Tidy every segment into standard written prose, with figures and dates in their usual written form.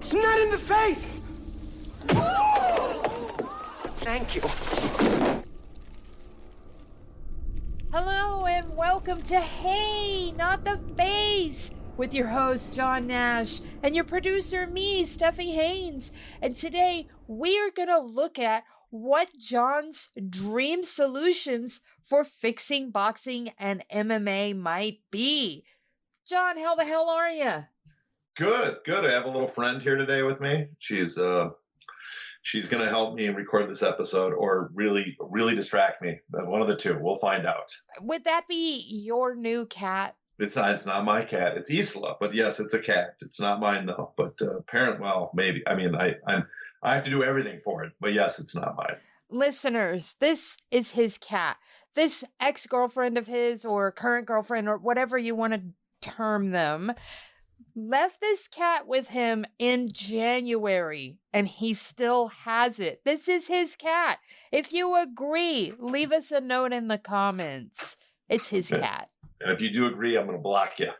It's not in the face! Thank you. Hello and welcome to Hey, Not the Face, with your host, John Nash, and your producer, me, Steffi Haynes. And today, we are going to look at what John's dream solutions for fixing boxing and MMA might be. John, how the hell are you? Good. I have a little friend here today with me. She's going to help me record this episode or really distract me. One of the two. We'll find out. Would that be your new cat? It's not my cat. It's Isla, but yes, it's a cat. It's not mine though. But maybe. I mean, I have to do everything for it. But yes, it's not mine. Listeners, this is his cat. This ex-girlfriend of his or current girlfriend or whatever you want to term them left this cat with him in January and he still has it. This is his cat. If you agree, leave us a note in the comments. It's his cat. And if you do agree, I'm going to block you.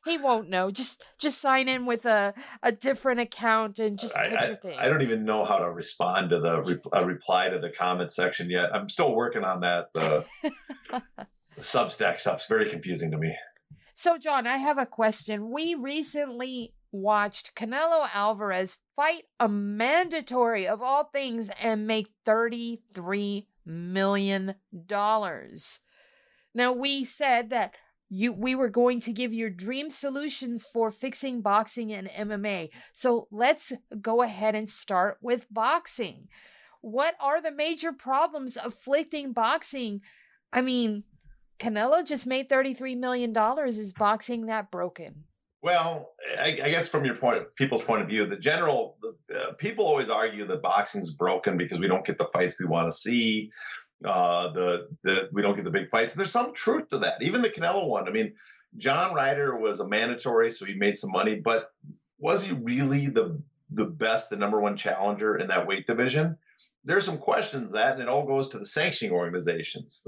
He won't know. Just sign in with a different account and just put your thing. I don't even know how to respond to the reply to the comment section yet. I'm still working on that. The Substack stuff's very confusing to me. So, John, I have a question. We recently watched Canelo Alvarez fight a mandatory of all things and make $33 million. Now, we said that we were going to give you dream solutions for fixing boxing and MMA. So let's go ahead and start with boxing. What are the major problems afflicting boxing? I mean, Canelo just made $33 million. Is boxing that broken? Well, I guess from people's point of view, people always argue that boxing's broken because we don't get the fights we want to see. We don't get the big fights. There's some truth to that. Even the Canelo one. I mean, John Ryder was a mandatory, so he made some money, but was he really the best, the number one challenger in that weight division? There's some questions that, and it all goes to the sanctioning organizations.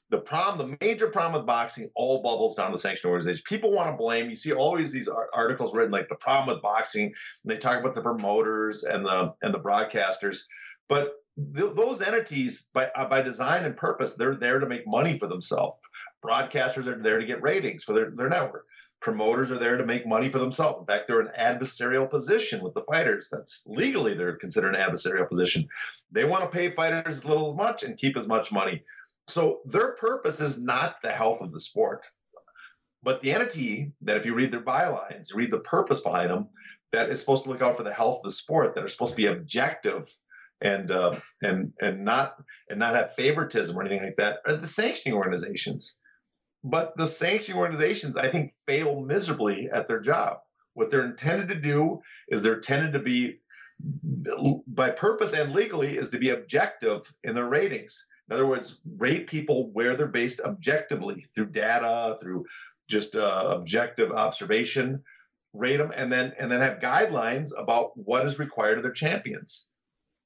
The major problem with boxing all bubbles down to the sanctioning organization. People want to blame. You see always these articles written like the problem with boxing, and they talk about the promoters and the broadcasters, but those entities, by design and purpose, they're there to make money for themselves. Broadcasters are there to get ratings for their network. Promoters are there to make money for themselves. In fact, they're in adversarial position with the fighters. That's legally they're considered an adversarial position. They want to pay fighters as little as much and keep as much money. So their purpose is not the health of the sport. But the entity that, if you read their bylines, you read the purpose behind them, that is supposed to look out for the health of the sport, that are supposed to be objective and not have favoritism or anything like that, are the sanctioning organizations. But the sanctioning organizations, I think, fail miserably at their job. What they're intended to do is they're intended to be, by purpose and legally, is to be objective in their ratings. In other words, rate people where they're based objectively through data, through just objective observation, rate them, and then have guidelines about what is required of their champions.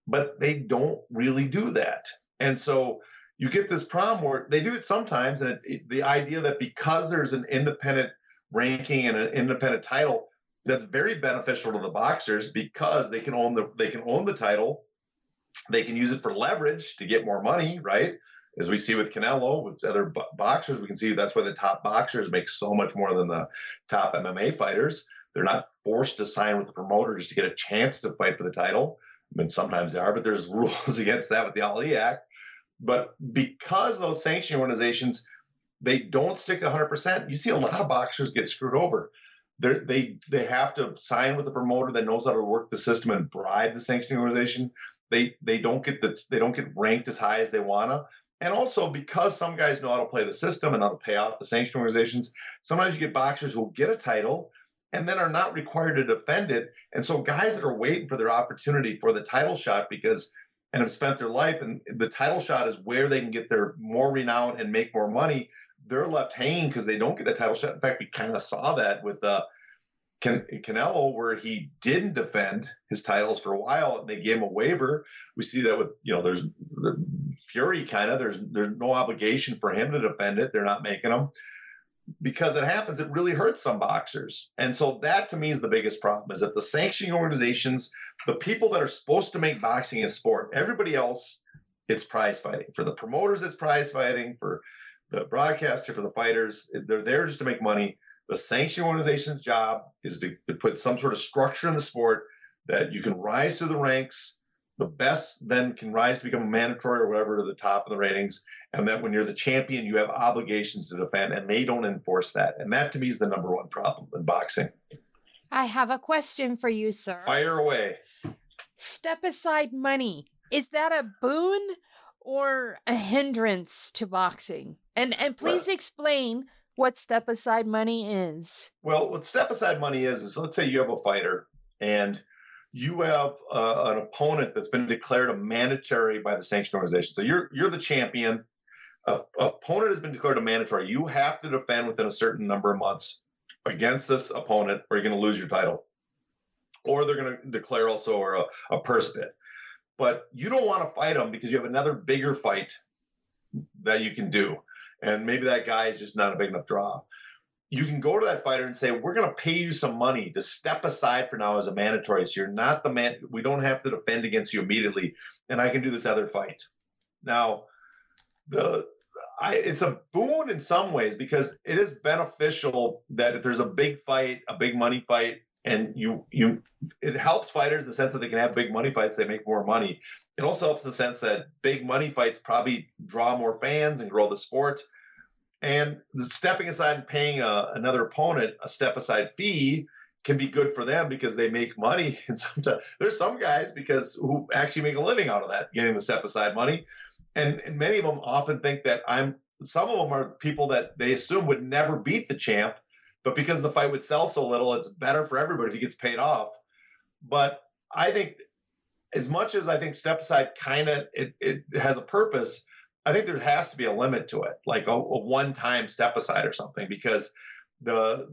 But they don't really do that. And so you get this problem where they do it sometimes, and the idea that because there's an independent ranking and an independent title, that's very beneficial to the boxers because they can own the title, they can use it for leverage to get more money, right? As we see with Canelo, with other boxers, we can see that's why the top boxers make so much more than the top MMA fighters. They're not forced to sign with the promoter just to get a chance to fight for the title. I mean, sometimes they are, but there's rules against that with the Ali Act. But because those sanctioning organizations, they don't stick 100%, you see a lot of boxers get screwed over. They have to sign with a promoter that knows how to work the system and bribe the sanctioning organization. They don't get ranked as high as they wanna. And also because some guys know how to play the system and how to pay off the sanctioning organizations, sometimes you get boxers who get a title and then are not required to defend it. And so guys that are waiting for their opportunity for the title shot and have spent their life, and the title shot is where they can get their more renown and make more money, they're left hanging because they don't get the title shot. In fact, we kind of saw that with Canelo, where he didn't defend his titles for a while and they gave him a waiver. We see that with, there's Fury there's no obligation for him to defend it. They're not making them. because it happens, it really hurts some boxers. And so that to me is the biggest problem, is that the sanctioning organizations, the people that are supposed to make boxing a sport, everybody else, it's prize fighting. For the promoters, it's prize fighting. For the broadcaster, for the fighters, they're there just to make money. The sanctioning organization's job is to put some sort of structure in the sport that you can rise through the ranks. The best then can rise to become a mandatory or whatever to the top of the ratings. And that when you're the champion, you have obligations to defend, and they don't enforce that. And that to me is the number one problem in boxing. I have a question for you, sir. Fire away. Step aside money. Is that a boon or a hindrance to boxing? And please explain what step aside money is. Well, what step aside money is let's say you have a fighter and you have an opponent that's been declared a mandatory by the sanction organization. So you're the champion. An opponent has been declared a mandatory. You have to defend within a certain number of months against this opponent, or you're going to lose your title. Or they're going to declare also a purse bid. But you don't want to fight them because you have another bigger fight that you can do. And maybe that guy is just not a big enough draw. You can go to that fighter and say, we're going to pay you some money to step aside for now as a mandatory. So you're not the man. We don't have to defend against you immediately. And I can do this other fight. Now, it's a boon in some ways because it is beneficial that if there's a big fight, a big money fight, and it helps fighters in the sense that they can have big money fights, they make more money. It also helps in the sense that big money fights probably draw more fans and grow the sport. And stepping aside and paying another opponent a step aside fee can be good for them because they make money. And sometimes there's some guys who actually make a living out of that, getting the step aside money. And many of them often think that some of them are people that they assume would never beat the champ, but because the fight would sell so little, it's better for everybody if he gets paid off. But I think as much as I think step aside kind of it has a purpose, I think there has to be a limit to it, like a one-time step aside or something, because the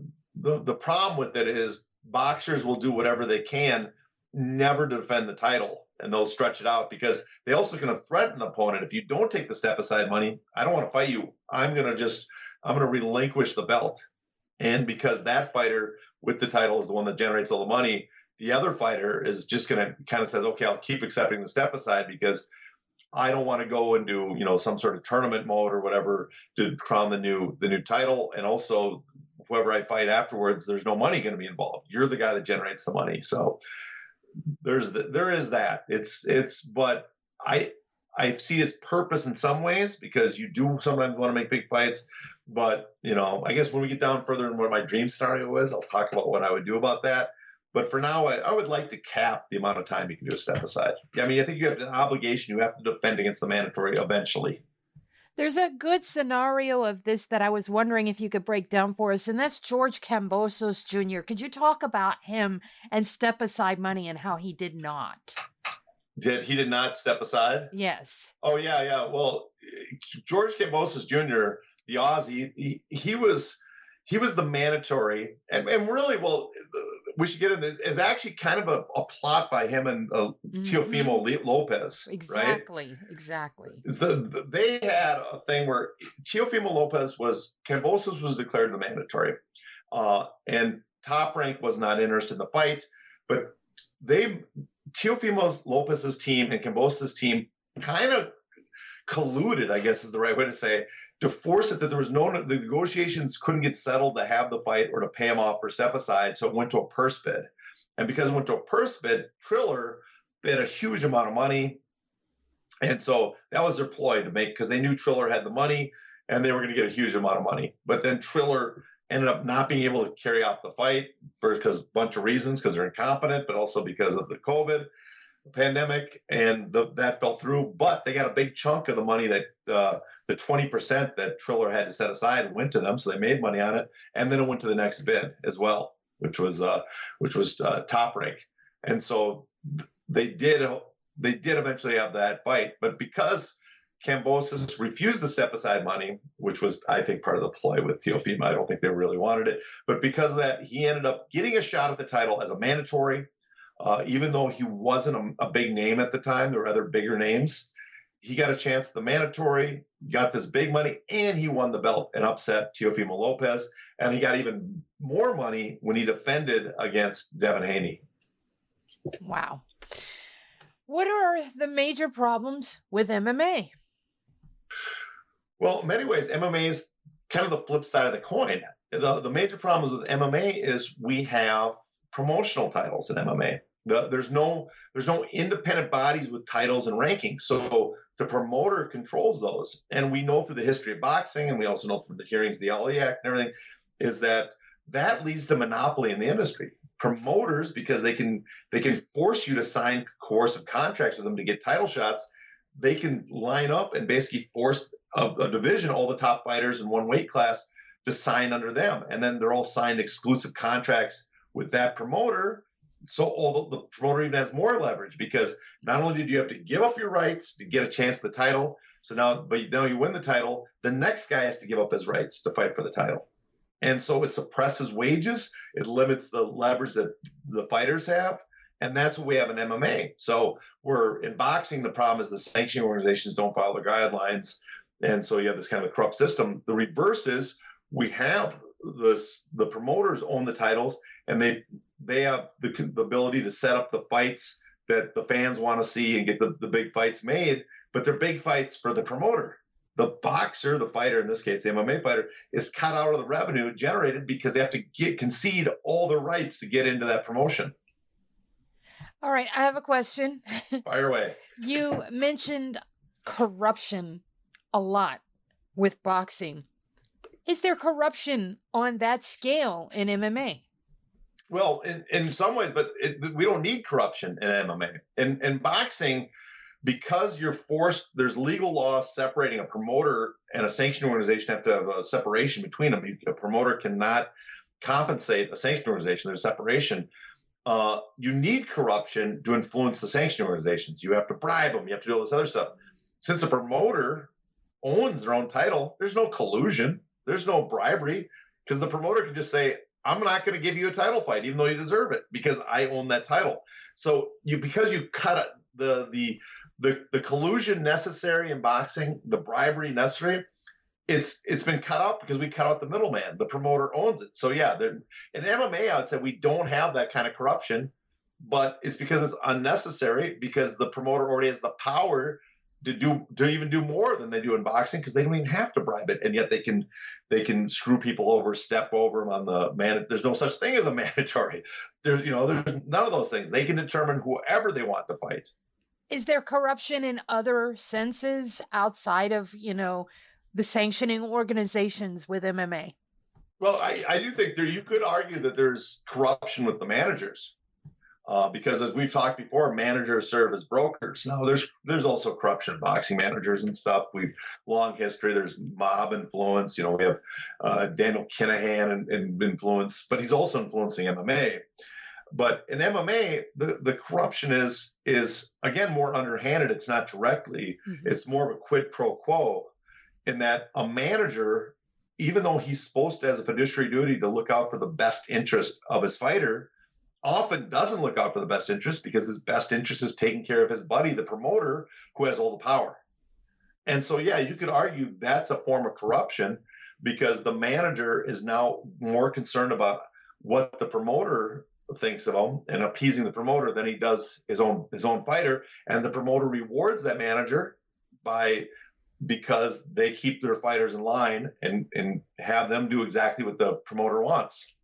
problem with it is boxers will do whatever they can never to defend the title, and they'll stretch it out because they also can threaten the opponent. If you don't take the step aside money, I don't want to fight you. I'm going to relinquish the belt. And because that fighter with the title is the one that generates all the money, the other fighter is just going to kind of says, okay, I'll keep accepting the step aside because I don't want to go and do, some sort of tournament mode or whatever to crown the new title. And also whoever I fight afterwards, there's no money going to be involved. You're the guy that generates the money. So there is that. But I see its purpose in some ways because you do sometimes want to make big fights. But, I guess when we get down further in what my dream scenario is, I'll talk about what I would do about that. But for now, I would like to cap the amount of time you can do a step aside. I mean, I think you have an obligation. You have to defend against the mandatory eventually. There's a good scenario of this that I was wondering if you could break down for us, and that's George Kambosos Jr. Could you talk about him and step aside money and how he did not? He did not step aside? Yes. Oh, yeah. Well, George Kambosos Jr., the Aussie, he was the mandatory, and really, well, we should get into it's actually kind of a plot by him and Teofimo Lopez. Exactly, right? Exactly. They had a thing where Teofimo Kambosos was declared the mandatory, and Top Rank was not interested in the fight, but Teofimo Lopez's team and Kambosos' team kind of colluded, I guess is the right way to say, to force it that there was the negotiations couldn't get settled to have the fight or to pay him off for step aside. So it went to a purse bid. And because it went to a purse bid, Triller bid a huge amount of money. And so that was their ploy to make, because they knew Triller had the money and they were going to get a huge amount of money. But then Triller ended up not being able to carry off the fight because a bunch of reasons, because they're incompetent, but also because of the COVID pandemic, and that fell through. But they got a big chunk of the money that the 20% that Triller had to set aside went to them, so they made money on it. And then it went to the next bid as well, which was Top Rank. And so they did eventually have that fight, but because Kambosos refused the step aside money, which was, I think, part of the ploy with Teofimo. I don't think they really wanted it, but because of that, he ended up getting a shot at the title as a mandatory. Even though he wasn't a big name at the time, there were other bigger names. he got a chance at the mandatory, got this big money, and he won the belt and upset Teofimo Lopez. And he got even more money when he defended against Devin Haney. Wow. What are the major problems with MMA? Well, in many ways, MMA is kind of the flip side of the coin. The major problems with MMA is we have promotional titles in MMA. There's no independent bodies with titles and rankings. So the promoter controls those. And we know through the history of boxing, and we also know from the hearings of the Ali Act and everything, is that leads to monopoly in the industry. Promoters, because they can force you to sign coercive contracts with them to get title shots, they can line up and basically force a division, all the top fighters in one weight class, to sign under them. And then they're all signed exclusive contracts with that promoter. So the promoter even has more leverage, because not only did you have to give up your rights to get a chance at the title, but now you win the title, the next guy has to give up his rights to fight for the title. And so it suppresses wages, it limits the leverage that the fighters have, and that's what we have in MMA. So in boxing, the problem is the sanctioning organizations don't follow the guidelines, and so you have this kind of corrupt system. The reverse is we have the promoters own the titles, and they have the ability to set up the fights that the fans want to see and get the big fights made, but they're big fights for the promoter. The boxer, the fighter, in this case, the MMA fighter, is cut out of the revenue generated because they have to concede all the rights to get into that promotion. All right, I have a question. Fire away. You mentioned corruption a lot with boxing. Is there corruption on that scale in MMA? Well, in some ways, but we don't need corruption in MMA. In boxing, because you're forced, there's legal laws separating a promoter and a sanctioning organization have to have a separation between them. A promoter cannot compensate a sanctioning organization. There's separation. You need corruption to influence the sanctioning organizations. You have to bribe them. You have to do all this other stuff. Since a promoter owns their own title, there's no collusion. There's no bribery, because the promoter can just say, I'm not going to give you a title fight, even though you deserve it, because I own that title. So because you cut the collusion necessary in boxing, the bribery necessary, it's been cut out because we cut out the middleman. The promoter owns it. So yeah, in MMA, I would say we don't have that kind of corruption, but it's because it's unnecessary, because the promoter already has the power to even do more than they do in boxing, because they don't even have to bribe it, and yet they can screw people over, step over them on the man. There's no such thing as a mandatory. There's none of those things. They can determine whoever they want to fight. Is there corruption in other senses outside of, the sanctioning organizations with MMA? Well, I do think you could argue that there's corruption with the managers, because as we've talked before, managers serve as brokers. Now, there's also corruption in boxing managers and stuff. We've long history. There's mob influence. We have Daniel Kinahan and influence, but he's also influencing MMA. But in MMA, the corruption is again more underhanded. It's not directly. Mm-hmm. It's more of a quid pro quo, in that a manager, even though he's supposed to, as a fiduciary duty, to look out for the best interest of his fighter, often doesn't look out for the best interest, because his best interest is taking care of his buddy, the promoter, who has all the power. And so, yeah, you could argue that's a form of corruption, because the manager is now more concerned about what the promoter thinks of him and appeasing the promoter than he does his own fighter. And the promoter rewards that manager because they keep their fighters in line and have them do exactly what the promoter wants.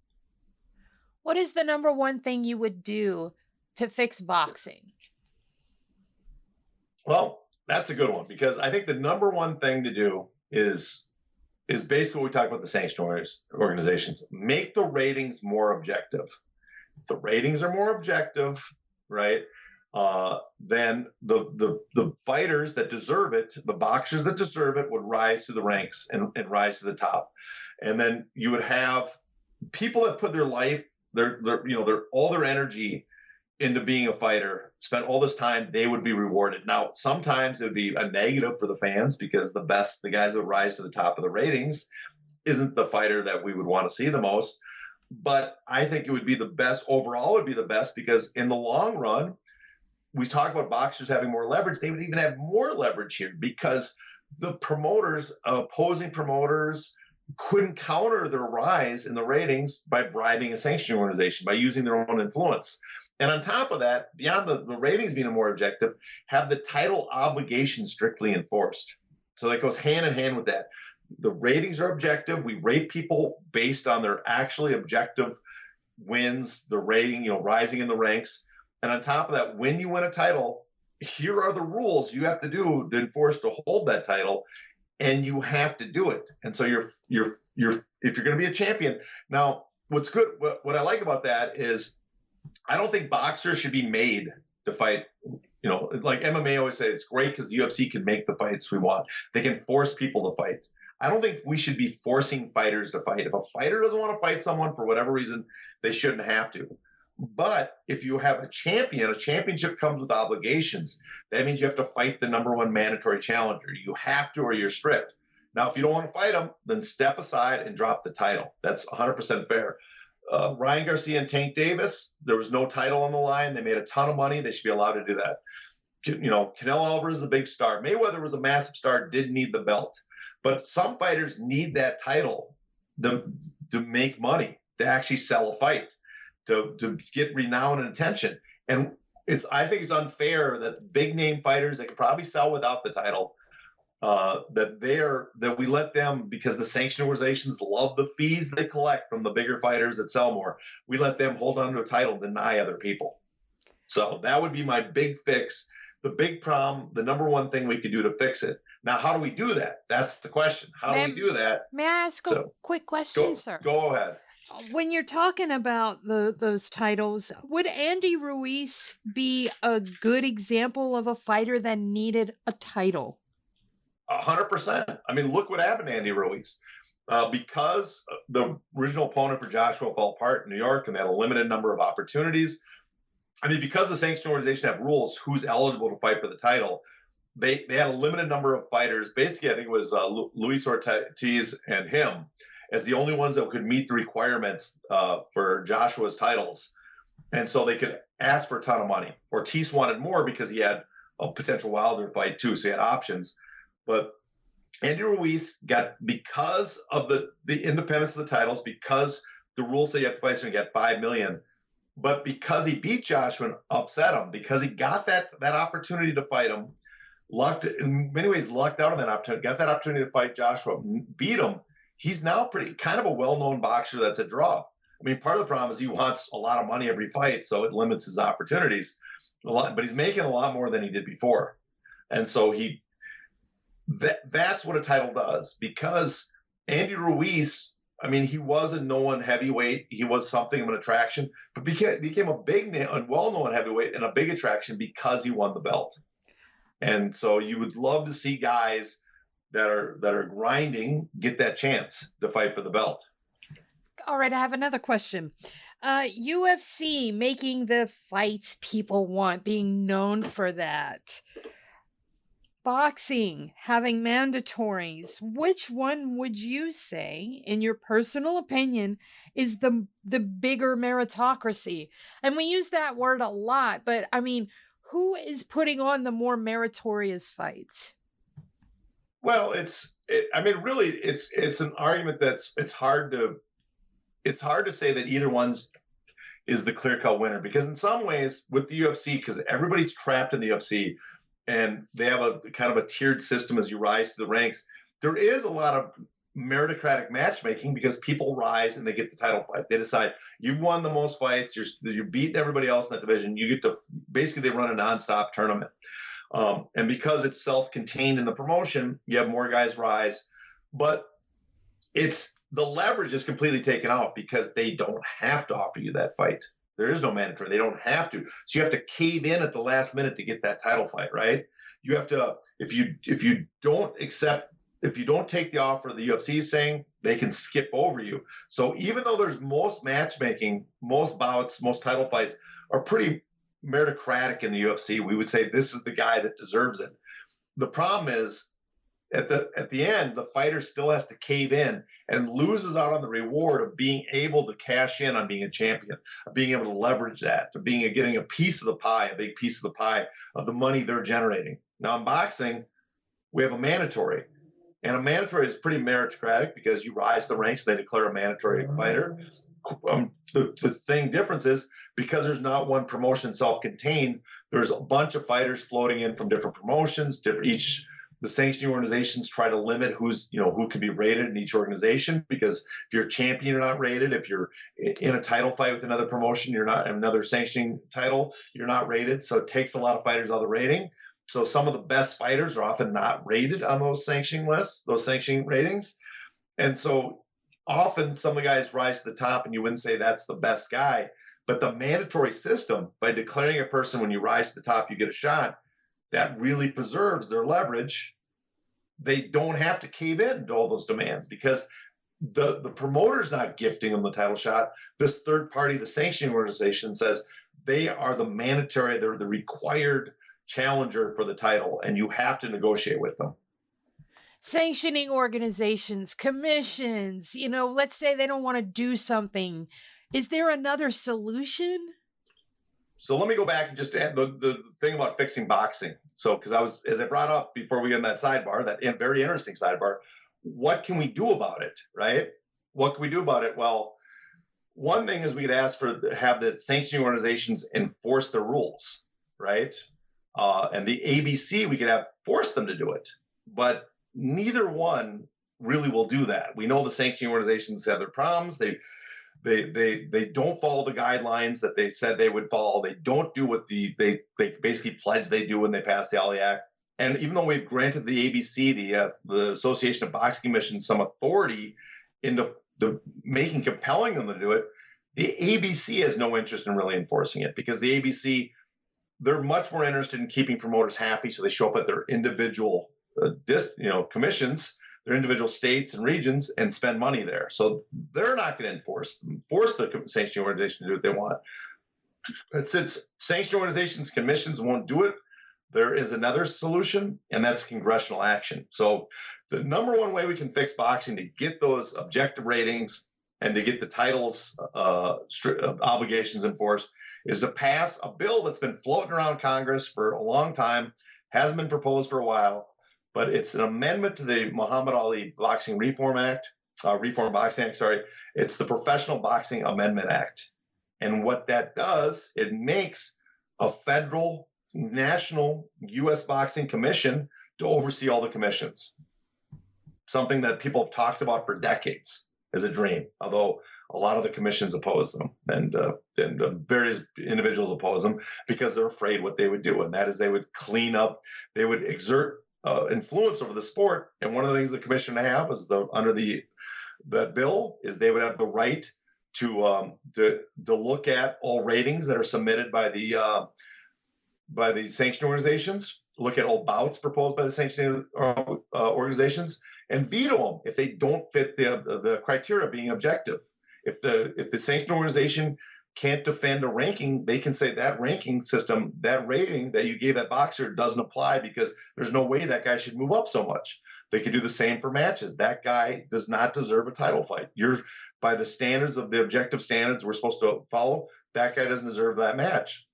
What is the number one thing you would do to fix boxing? Well, that's a good one, because I think the number one thing to do is basically what we talk about the sanctioning organizations. Make the ratings more objective. If the ratings are more objective, right, then the fighters that deserve it, the boxers that deserve it, would rise to the ranks and rise to the top. And then you would have people that put their life, their all their energy into being a fighter, spent all this time, they would be rewarded. Now, sometimes it would be a negative for the fans, because the guys that would rise to the top of the ratings isn't the fighter that we would want to see the most. But I think it would be the best overall, would be the best, because in the long run, we talk about boxers having more leverage, they would even have more leverage here because the promoters, opposing promoters, couldn't counter their rise in the ratings by bribing a sanctioning organization, by using their own influence. And on top of that, beyond the ratings being more objective, have the title obligation strictly enforced. So that goes hand in hand with that. The ratings are objective. We rate people based on their actually objective wins, the rating, rising in the ranks. And on top of that, when you win a title, here are the rules you have to do to enforce to hold that title, and you have to do it. And so you're if you're going to be a champion. Now, what's good, what I like about that is I don't think boxers should be made to fight. Like MMA always say, it's great because the UFC can make the fights we want. They can force people to fight. I don't think we should be forcing fighters to fight. If a fighter doesn't want to fight someone for whatever reason, they shouldn't have to. But if you have a championship comes with obligations. That means you have to fight the number one mandatory challenger. You have to, or you're stripped. Now, if you don't want to fight them, then step aside and drop the title. That's 100% fair. Ryan Garcia and Tank Davis, there was no title on the line. They made a ton of money. They should be allowed to do that. Canelo Alvarez is a big star. Mayweather was a massive star, didn't need the belt. But some fighters need that title to make money, to actually sell a fight, to get renown and attention. And I think it's unfair that big name fighters that could probably sell without the title, that we let them, because the sanction organizations love the fees they collect from the bigger fighters that sell more, we let them hold on to a title, deny other people. So that would be my big fix. The big problem, the number one thing we could do to fix it. Now, how do we do that? That's the question. How do we do that? May I ask a quick question, sir? Go ahead. When you're talking about those titles, would Andy Ruiz be a good example of a fighter that needed a title? 100%. I mean, look what happened to Andy Ruiz. Because the original opponent for Joshua fell apart in New York and they had a limited number of opportunities. I mean, because the sanction organization have rules who's eligible to fight for the title, they had a limited number of fighters. Basically, I think it was Luis Ortiz and him as the only ones that could meet the requirements for Joshua's titles. And so they could ask for a ton of money. Ortiz wanted more because he had a potential Wilder fight too, so he had options. But Andy Ruiz got, because of the independence of the titles, because the rules say you have to fight someone, he got $5 million. But because he beat Joshua and upset him, because he got that opportunity to fight him, in many ways lucked out of that opportunity, got that opportunity to fight Joshua, beat him, he's now kind of a well-known boxer that's a draw. I mean, part of the problem is he wants a lot of money every fight, so it limits his opportunities a lot, but he's making a lot more than he did before. And so that's what a title does, because Andy Ruiz, I mean, he was a known heavyweight. He was something of an attraction, but became a big name, a well-known heavyweight and a big attraction because he won the belt. And so you would love to see guys that are grinding get that chance to fight for the belt. All right, I have another question. UFC making the fights people want, being known for that. Boxing, having mandatories. Which one would you say, in your personal opinion, is the bigger meritocracy? And we use that word a lot, but I mean, who is putting on the more meritorious fights? Well, it's an argument it's hard to say that either one's is the clear-cut winner, because in some ways with the UFC, because everybody's trapped in the UFC and they have a kind of a tiered system as you rise to the ranks, there is a lot of meritocratic matchmaking because people rise and they get the title fight. They decide you've won the most fights, you're beating everybody else in that division. You get to basically, they run a nonstop tournament. And because it's self-contained in the promotion, you have more guys rise, but the leverage is completely taken out because they don't have to offer you that fight. There is no mandatory. They don't have to. So you have to cave in at the last minute to get that title fight, right? You have to, if you don't take the offer the UFC is saying, they can skip over you. So even though there's most matchmaking, most bouts, most title fights are pretty meritocratic in the UFC, we would say this is the guy that deserves it. The problem is, at the end, the fighter still has to cave in and loses out on the reward of being able to cash in on being a champion, of being able to leverage that, of getting a piece of the pie, a big piece of the pie of the money they're generating. Now in boxing, we have a mandatory. And a mandatory is pretty meritocratic because you rise the ranks, they declare a mandatory fighter. The thing difference is because there's not one promotion self-contained, there's a bunch of fighters floating in from different promotions. The sanctioning organizations try to limit who can be rated in each organization, because if you're a champion, you're not rated. If you're in a title fight with another promotion, you're not, another sanctioning title, you're not rated. So it takes a lot of fighters out of the rating. So some of the best fighters are often not rated on those sanctioning lists, those sanctioning ratings. And so often some of the guys rise to the top and you wouldn't say that's the best guy. But the mandatory system, by declaring a person when you rise to the top, you get a shot, that really preserves their leverage. They don't have to cave in to all those demands because the promoter's not gifting them the title shot. This third party, the sanctioning organization, says they are the mandatory, they're the required challenger for the title, and you have to negotiate with them. Sanctioning organizations, commissions, let's say they don't want to do something. Is there another solution? So let me go back and just add the thing about fixing boxing. So, because as I brought up before we get in that sidebar, that very interesting sidebar, what can we do about it, right? What can we do about it? Well, one thing is we could ask have the sanctioning organizations enforce the rules, right? And the ABC, we could have forced them to do it, but neither one really will do that. We know the sanctioning organizations have their problems. They don't follow the guidelines that they said they would follow. They don't do what they basically pledge they do when they pass the Ali Act. And even though we've granted the ABC, the Association of Boxing Commissions, some authority into compelling them to do it, the ABC has no interest in really enforcing it, because the ABC, they're much more interested in keeping promoters happy, so they show up at their individual commissions, their individual states and regions, and spend money there. So they're not going to force the sanctioning organization to do what they want. But since sanctioning organizations, commissions won't do it, there is another solution, and that's congressional action. So the number one way we can fix boxing to get those objective ratings and to get the titles obligations enforced is to pass a bill that's been floating around Congress for a long time, hasn't been proposed for a while, but it's an amendment to the Muhammad Ali Boxing Reform Boxing Act. It's the Professional Boxing Amendment Act. And what that does, it makes a federal, national U.S. Boxing Commission to oversee all the commissions. Something that people have talked about for decades as a dream, although a lot of the commissions oppose them, and various individuals oppose them because they're afraid what they would do, and that is they would clean up, they would exert influence over the sport. And one of the things the commission have is under that bill is they would have the right to look at all ratings that are submitted by the sanctioning organizations, look at all bouts proposed by the sanctioning organizations, and veto them if they don't fit the criteria of being objective. If the sanctioning organization can't defend a ranking, they can say that ranking system, that rating that you gave that boxer doesn't apply because there's no way that guy should move up so much. They could do the same for matches. That guy does not deserve a title fight. By the standards of the objective standards we're supposed to follow, that guy doesn't deserve that match.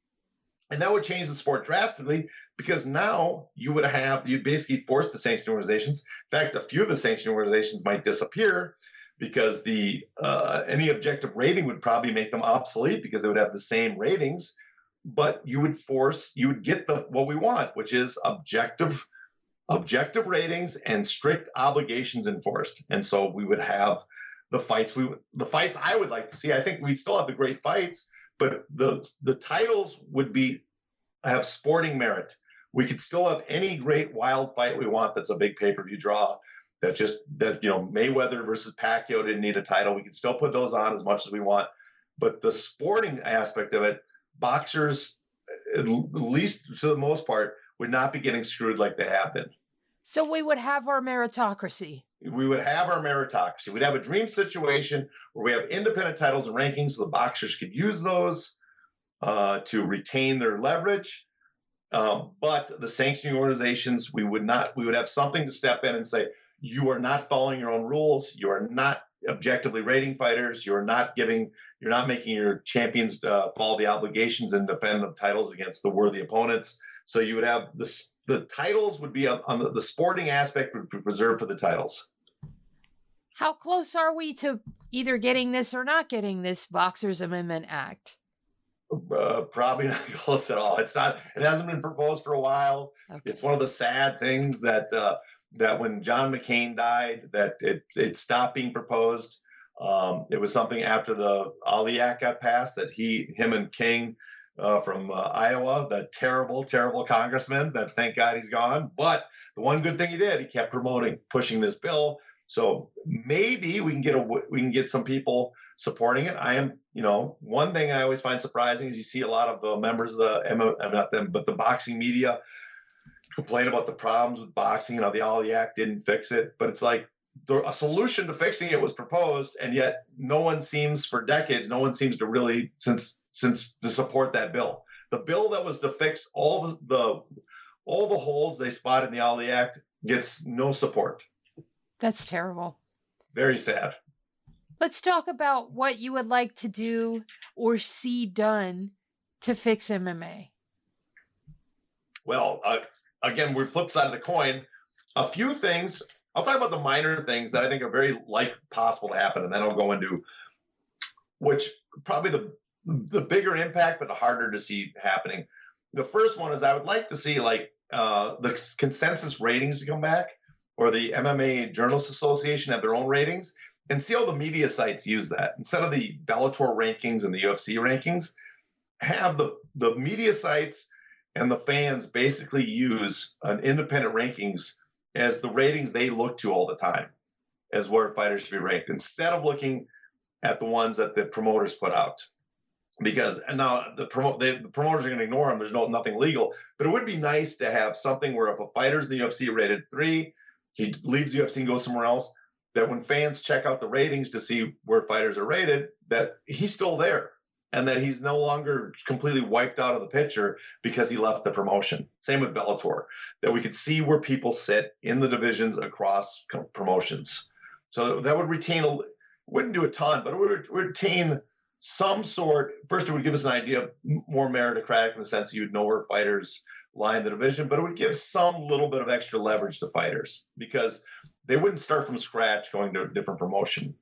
And that would change the sport drastically, because now you'd basically force the sanctioning organizations. In fact, a few of the sanctioning organizations might disappear, because any objective rating would probably make them obsolete because they would have the same ratings. But you would get what we want, which is objective ratings and strict obligations enforced. And so we would have the fights I would like to see. I think we'd still have the great fights, but the titles would have sporting merit. We could still have any great wild fight we want that's a big pay-per-view draw. That Mayweather versus Pacquiao didn't need a title. We can still put those on as much as we want. But the sporting aspect of it, boxers, at least to the most part, would not be getting screwed like they have been. So we would have our meritocracy. We would have our meritocracy. We'd have a dream situation where we have independent titles and rankings so the boxers could use those to retain their leverage. But the sanctioning organizations, we would have something to step in and say, you are not following your own rules. You are not objectively rating fighters. You're not making your champions follow the obligations and defend the titles against the worthy opponents. So you would have the titles would be on the sporting aspect would be preserved for the titles. How close are we to either getting this or not getting this Boxers Amendment Act? Probably not close at all. It hasn't been proposed for a while. Okay. It's one of the sad things that when John McCain died, that it stopped being proposed. It was something after the Ali Act got passed that him and King from Iowa, the terrible, terrible congressman that thank God he's gone. But the one good thing he did, he kept pushing this bill. So maybe we can get some people supporting it. One thing I always find surprising is you see a lot of the members of the boxing media complain about the problems with boxing and how the Ali Act didn't fix it. But it's like a solution to fixing it was proposed, and yet for decades, no one seems to really since to support that bill. The bill that was to fix all the holes they spot in the Ali Act gets no support. That's terrible. Very sad. Let's talk about what you would like to do or see done to fix MMA. Well, again, we're flip side of the coin. A few things. I'll talk about the minor things that I think are very possible to happen, and then I'll go into which probably the bigger impact, but the harder to see happening. The first one is I would like to see the consensus ratings to come back, or the MMA Journalists Association have their own ratings, and see how the media sites use that. Instead of the Bellator rankings and the UFC rankings, have the media sites and the fans basically use an independent rankings as the ratings they look to all the time as where fighters should be ranked, instead of looking at the ones that the promoters put out. Because now the promoters are going to ignore them. There's nothing legal. But it would be nice to have something where if a fighter's in the UFC rated 3, he leaves the UFC and goes somewhere else, that when fans check out the ratings to see where fighters are rated, that he's still there and that he's no longer completely wiped out of the picture because he left the promotion. Same with Bellator, that we could see where people sit in the divisions across promotions. So that would wouldn't do a ton, but it would retain some sort. First, it would give us an idea of more meritocratic in the sense you'd know where fighters lie in the division, but it would give some little bit of extra leverage to fighters because they wouldn't start from scratch going to a different promotion.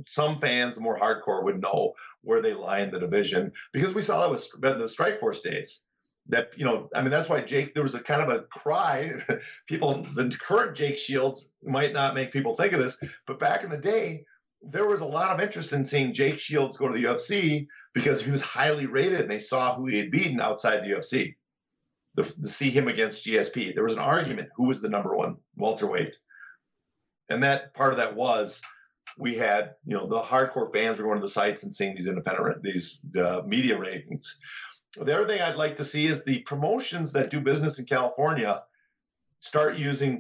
Some fans, the more hardcore, would know where they lie in the division because we saw that with the Strikeforce days. That, that's why there was a kind of a cry. The current Jake Shields might not make people think of this, but back in the day, there was a lot of interest in seeing Jake Shields go to the UFC because he was highly rated and they saw who he had beaten outside the UFC. To see him against GSP, there was an argument who was the number one welterweight, and that part of that was we had the hardcore fans were going to the sites and seeing these media ratings. The other thing I'd like to see is the promotions that do business in California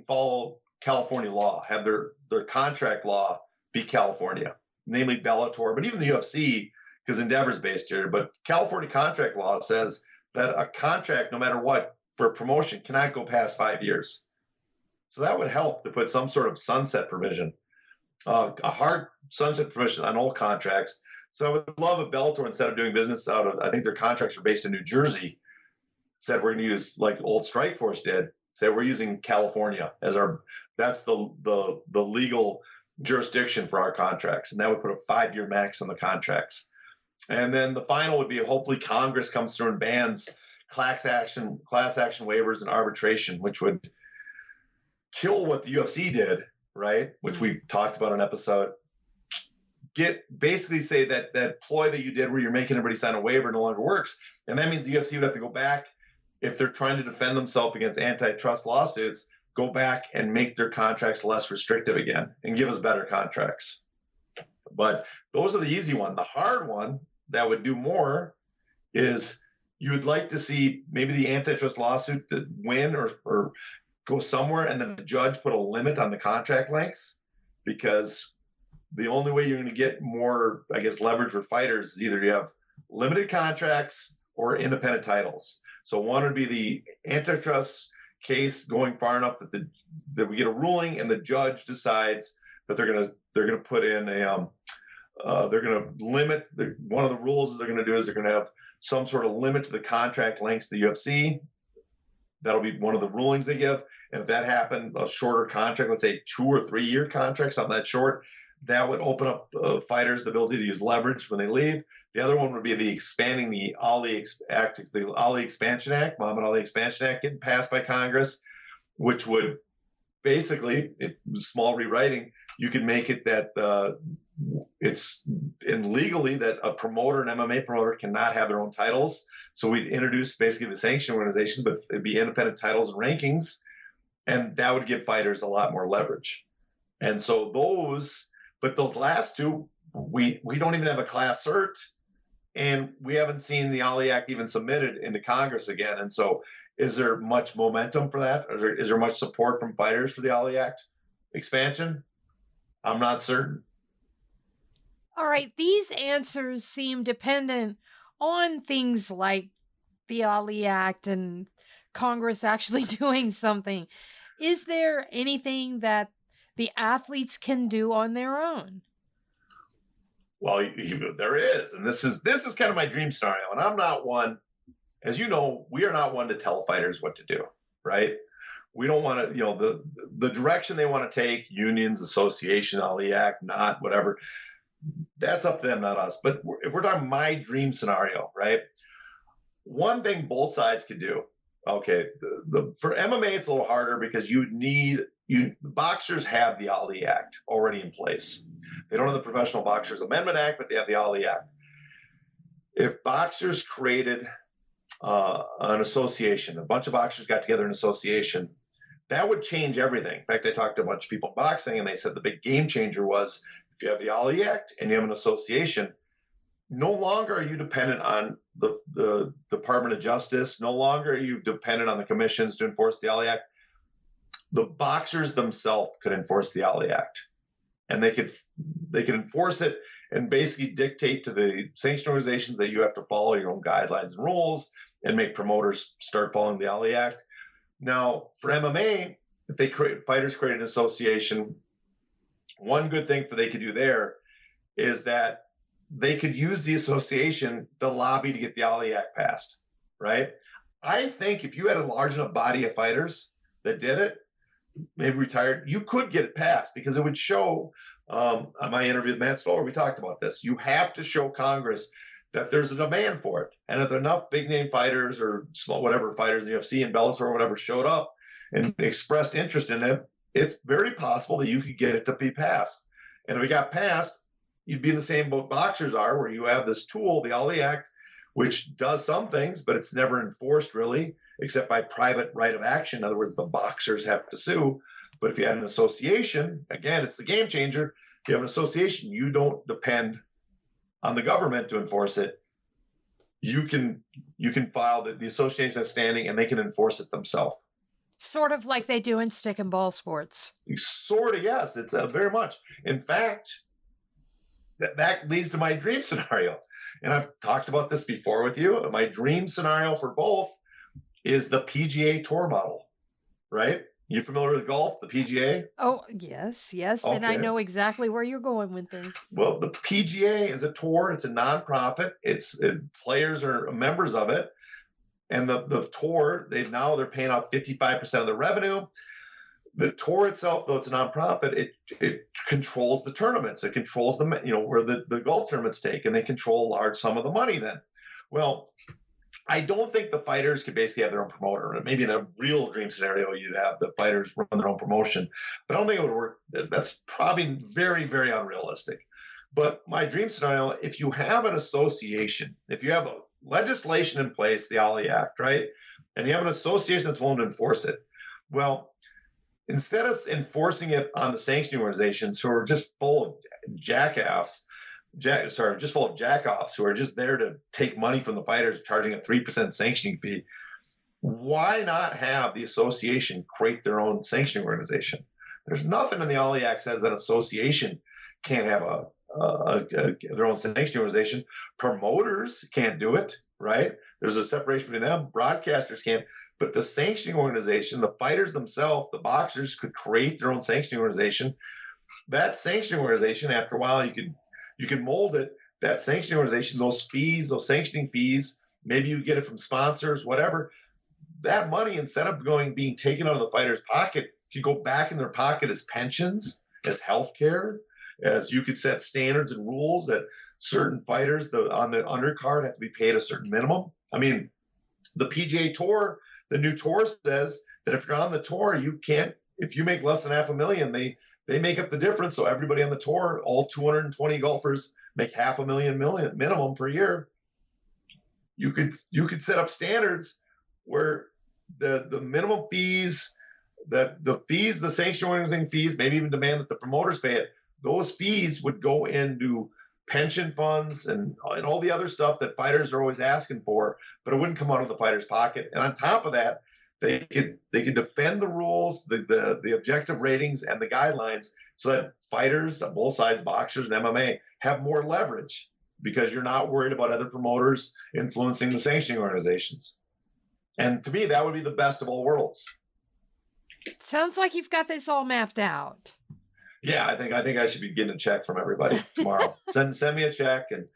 follow California law, have their contract law be California, namely Bellator, but even the UFC, because Endeavor's based here. But California contract law says that a contract, no matter what, for a promotion cannot go past 5 years. So that would help to put some sort of sunset provision, a hard sunset provision on all contracts. So I would love if Bellator, instead of doing business out of, I think their contracts are based in New Jersey, said we're going to use, like old Strikeforce did, say we're using California as that's the legal jurisdiction for our contracts. And that would put a 5-year max on the contracts. And then the final would be hopefully Congress comes through and bans class action waivers and arbitration, which would kill what the UFC did, right? Which we talked about in an episode. Basically say that ploy that you did where you're making everybody sign a waiver no longer works. And that means the UFC would have to go back, if they're trying to defend themselves against antitrust lawsuits, go back and make their contracts less restrictive again and give us better contracts. But those are the easy one. The hard one that would do more is you would like to see maybe the antitrust lawsuit to win or go somewhere, and then the judge put a limit on the contract lengths, because the only way you're going to get more, I guess, leverage for fighters is either you have limited contracts or independent titles. So one would be the antitrust case going far enough that we get a ruling and the judge decides that they're gonna put in a they're gonna limit one of the rules they're gonna do is they're gonna have some sort of limit to the contract lengths the UFC. That'll be one of the rulings they give. And if that happened, a shorter contract, let's say 2 or 3 year contract, something that short, that would open up fighters the ability to use leverage when they leave. The other one would be the expanding the Ali Act, the Ali Expansion Act, Muhammad Ali Expansion Act, getting passed by Congress, which would basically, small rewriting, you could make it that it's legally that a promoter, an MMA promoter, cannot have their own titles. So we'd introduce basically the sanction organizations, but it'd be independent titles and rankings, and that would give fighters a lot more leverage. And so those last two, we don't even have a class cert, and we haven't seen the Ali Act even submitted into Congress again. And so is there much momentum for that? Is there much support from fighters for the Ali Act expansion? I'm not certain. All right, these answers seem dependent on things like the Ali Act and Congress actually doing something. Is there anything that the athletes can do on their own? Well, there is, and this is kind of my dream scenario. And I'm not one, as you know, we are not one to tell fighters what to do, right? We don't want to, the direction they want to take, unions, association, Ali Act, not whatever. That's up to them, not us. But if we're talking my dream scenario, right? One thing both sides could do. Okay, for MMA it's a little harder because the boxers have the Ali Act already in place. They don't have the Professional Boxers Amendment Act, but they have the Ali Act. If boxers created an association, a bunch of boxers got together in an association, that would change everything. In fact, I talked to a bunch of people in boxing, and they said the big game changer was if you have the Ali Act and you have an association, no longer are you dependent on the Department of Justice. No longer are you dependent on the commissions to enforce the Ali Act. The boxers themselves could enforce the Ali Act, and they could enforce it and basically dictate to the sanction organizations that you have to follow your own guidelines and rules and make promoters start following the Ali Act. Now, for MMA, if fighters create an association, one good thing they could do there is that they could use the association to lobby to get the Ali Act passed, right? I think if you had a large enough body of fighters that did it, maybe retired, you could get it passed because it would show, on my interview with Matt Stoller, we talked about this. You have to show Congress that there's a demand for it. And if enough big name fighters or small, whatever fighters in the UFC and Bellator or whatever showed up and expressed interest in it, it's very possible that you could get it to be passed. And if it got passed, you'd be in the same boat boxers are, where you have this tool, the Ali Act, which does some things, but it's never enforced really, except by private right of action. In other words, the boxers have to sue. But if you had an association, again, it's the game changer. If you have an association, you don't depend on the government to enforce it. You can file the association is standing, and they can enforce it themselves. Sort of like they do in stick and ball sports. Sort of, yes. It's very much. In fact, that leads to my dream scenario. And I've talked about this before with you. My dream scenario for both is the PGA Tour model, right? You familiar with golf, the PGA? Oh, yes. Okay. And I know exactly where you're going with this. Well, the PGA is a tour. It's a nonprofit. Players are members of it. And the tour, they're paying out 55% of the revenue. The tour itself, though it's a nonprofit, it controls the tournaments. It controls where the golf tournaments take, and they control a large sum of the money then. Well, I don't think the fighters could basically have their own promoter. Maybe in a real dream scenario, you'd have the fighters run their own promotion. But I don't think it would work. That's probably very, very unrealistic. But my dream scenario, if you have an association, if you have a legislation in place, the Ali Act, right, and you have an association that's willing to enforce it, well, instead of enforcing it on the sanctioning organizations who are just full of jackoffs who are just there to take money from the fighters, charging a 3% sanctioning fee, why not have the association create their own sanctioning organization? There's nothing in the Ali Act says that association can't have their own sanctioning organization. Promoters can't do it, right? There's a separation between them. Broadcasters can't. But the sanctioning organization, the fighters themselves, the boxers could create their own sanctioning organization. That sanctioning organization, after a while, you can mold it. That sanctioning organization, those fees, those sanctioning fees, maybe you get it from sponsors, whatever. That money, instead of being taken out of the fighter's pocket, could go back in their pocket as pensions, as health care, as you could set standards and rules that certain fighters on the undercard have to be paid a certain minimum. I mean, the PGA Tour, the new tour says that if you're on the tour, you can't, if you make less than $500,000, they make up the difference. So everybody on the tour, all 220 golfers, make $500,000 minimum per year. You could set up standards where the minimum fees, the sanction organizing fees, maybe even demand that the promoters pay it. Those fees would go into pension funds and all the other stuff that fighters are always asking for, but it wouldn't come out of the fighter's pocket. And on top of that, they could defend the rules, the objective ratings, and the guidelines, so that fighters on both sides, boxers and MMA, have more leverage because you're not worried about other promoters influencing the sanctioning organizations. And to me, that would be the best of all worlds. Sounds like you've got this all mapped out. Yeah, I think I should be getting a check from everybody tomorrow. send me a check. And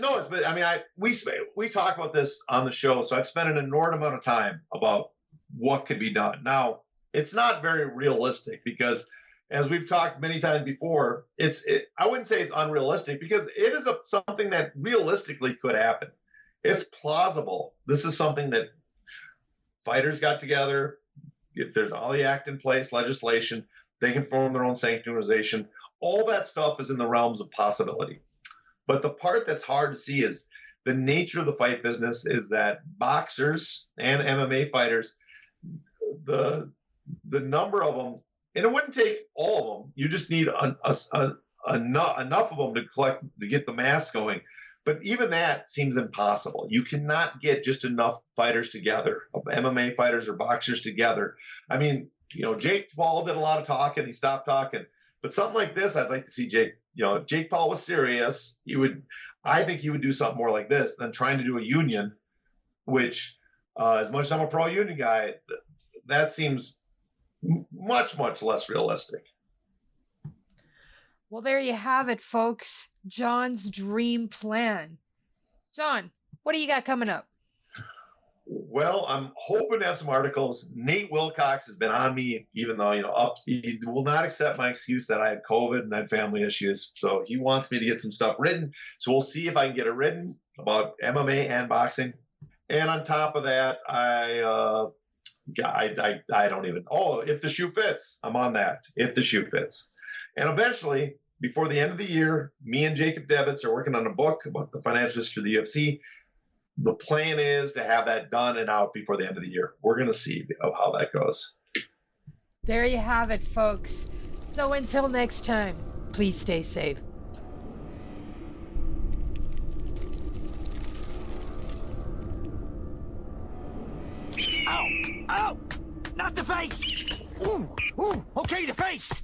no, but I mean, we talk about this on the show, so I've spent an inordinate amount of time about what could be done. Now, it's not very realistic because, as we've talked many times before, I wouldn't say it's unrealistic because it is something that realistically could happen. It's plausible. This is something that fighters got together. If there's all the act in place, legislation, they can form their own sanctioning organization. All that stuff is in the realms of possibility. But the part that's hard to see is the nature of the fight business is that boxers and MMA fighters, the number of them, and it wouldn't take all of them. You just need enough of them to get the mass going. But even that seems impossible. You cannot get just enough fighters together, MMA fighters or boxers together. I mean, Jake Paul did a lot of talking. He stopped talking. But something like this, I'd like to see Jake. If Jake Paul was serious, I think he would do something more like this than trying to do a union, which, as much as I'm a pro-union guy, that seems much, much less realistic. Well, there you have it, folks. John's dream plan. John, what do you got coming up? Well, I'm hoping to have some articles. Nate Wilcox has been on me, even though, he will not accept my excuse that I had COVID and I had family issues. So he wants me to get some stuff written. So we'll see if I can get it written about MMA and boxing. And on top of that, I don't even, if the shoe fits, I'm on that. If the shoe fits. And eventually, before the end of the year, me and Jacob Devitz are working on a book about the financial history of the UFC. The plan is to have that done and out before the end of the year. We're going to see how that goes. There you have it, folks. So until next time, please stay safe. Ow! Ow! Not the face! Ooh! Okay, the face!